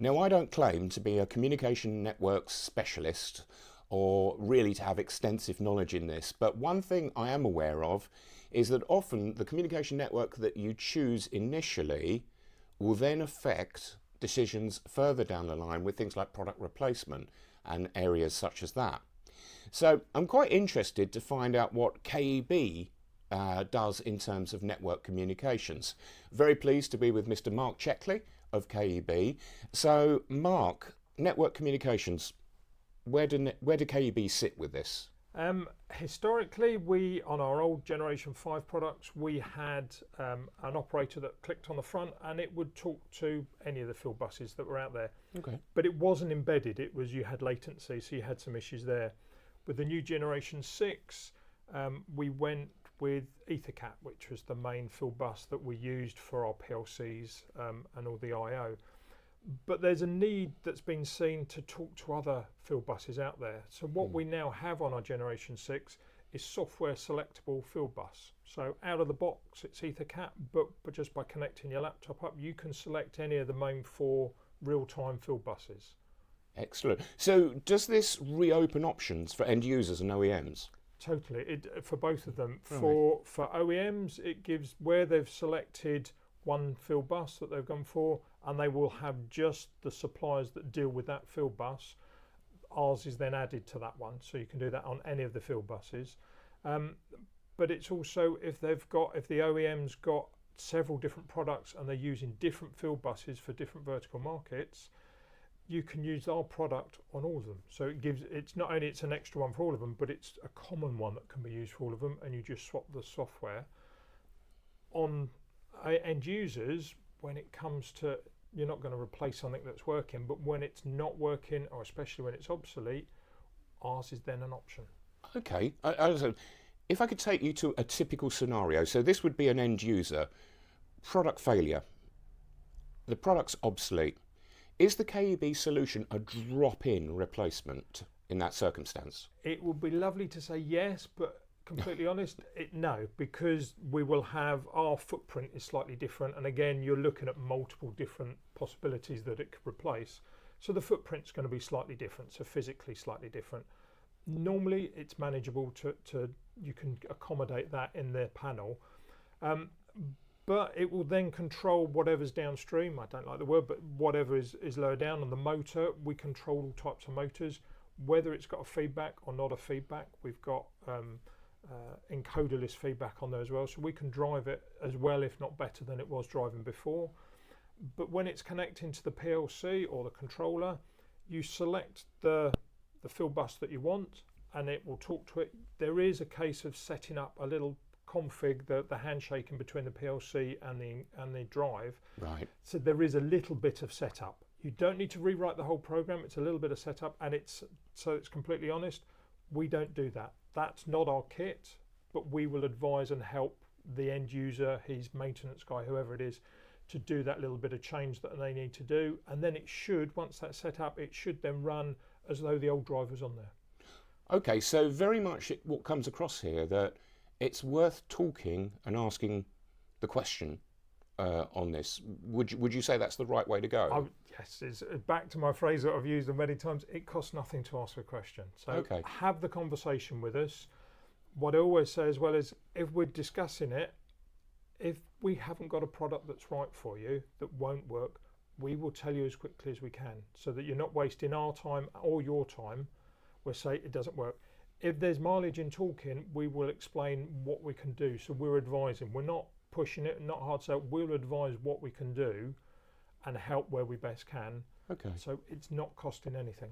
Now, I don't claim to be a communication networks specialist or really to have extensive knowledge in this, but one thing I am aware of is that often the communication network that you choose initially will then affect decisions further down the line with things like product replacement and areas such as that. So I'm quite interested to find out what KEB does in terms of network communications. Very pleased to be with Mr. Mark Checkley of KEB. So Mark, network communications, where do KEB sit with this? Historically, on our old Generation 5 products, we had an operator that clicked on the front and it would talk to any of the field buses that were out there. Okay. But it wasn't embedded, you had latency, so you had some issues there. With the new Generation 6, we went with EtherCAT, which was the main field bus that we used for our PLCs and all the I/O. But there's a need that's been seen to talk to other field buses out there. So what we now have on our Generation 6 is software selectable field bus. So out of the box, it's EtherCAT, but just by connecting your laptop up, you can select any of the main 4 real-time field buses. Excellent. So does this reopen options for end users and OEMs? Totally, for both of them. Right. For OEMs, it gives where they've selected one field bus that they've gone for, and they will have just the suppliers that deal with that field bus. Ours is then added to that one, so you can do that on any of the field buses. But it's also if the OEM's got several different products and they're using different field buses for different vertical markets, you can use our product on all of them. So it's not only it's an extra one for all of them, but it's a common one that can be used for all of them, and you just swap the software. On end users, when it comes to, you're not going to replace something that's working, but when it's not working, or especially when it's obsolete, ours is then an option. Okay. If I could take you to a typical scenario, so this would be an end user, product failure, the product's obsolete. Is the KEB solution a drop-in replacement in that circumstance? It would be lovely to say yes, but completely honest, no, because we will have, our footprint is slightly different, and again you're looking at multiple different possibilities that it could replace, so the footprint's going to be slightly different, so physically slightly different. Normally it's manageable to you can accommodate that in the panel, but it will then control whatever's downstream. I don't like the word, but whatever is lower down on the motor, we control all types of motors, whether it's got a feedback or not a feedback. We've got encoderless feedback on there as well, so we can drive it as well, if not better than it was driving before. But when it's connecting to the PLC or the controller, you select the field bus that you want and it will talk to it. There is a case of setting up a little config, the handshaking between the PLC and the drive. Right. So there is a little bit of setup. You don't need to rewrite the whole program. It's a little bit of setup, and it's completely honest, we don't do that. That's not our kit, but we will advise and help the end user, his maintenance guy, whoever it is, to do that little bit of change that they need to do. And then it should, once that's set up, it should then run as though the old drive was on there. Okay, so very much what comes across here that it's worth talking and asking the question on this. Would you say that's the right way to go? Yes, it's back to my phrase that I've used many times. It costs nothing to ask a question. So okay. Have the conversation with us. What I always say as well is, if we're discussing it, if we haven't got a product that's right for you, that won't work, we will tell you as quickly as we can, so that you're not wasting our time or your time. We'll say it doesn't work. If there's mileage in talking, we will explain what we can do. So we're advising. We're not pushing it, not hard sell. We'll advise what we can do and help where we best can. Okay. So it's not costing anything.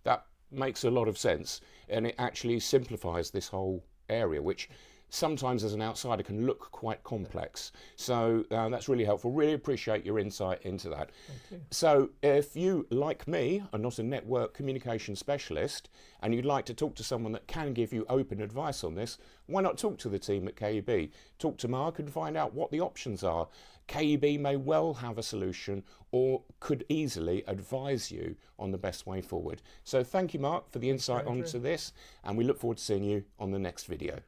That makes a lot of sense, and it actually simplifies this whole area, which sometimes as an outsider can look quite complex. So that's really helpful. Really appreciate your insight into that. Thank you. So if you, like me, are not a network communication specialist and you'd like to talk to someone that can give you open advice on this, why not talk to the team at KEB? Talk to Mark and find out what the options are. KEB may well have a solution or could easily advise you on the best way forward. So thank you, Mark, for the insight onto this, and we look forward to seeing you on the next video.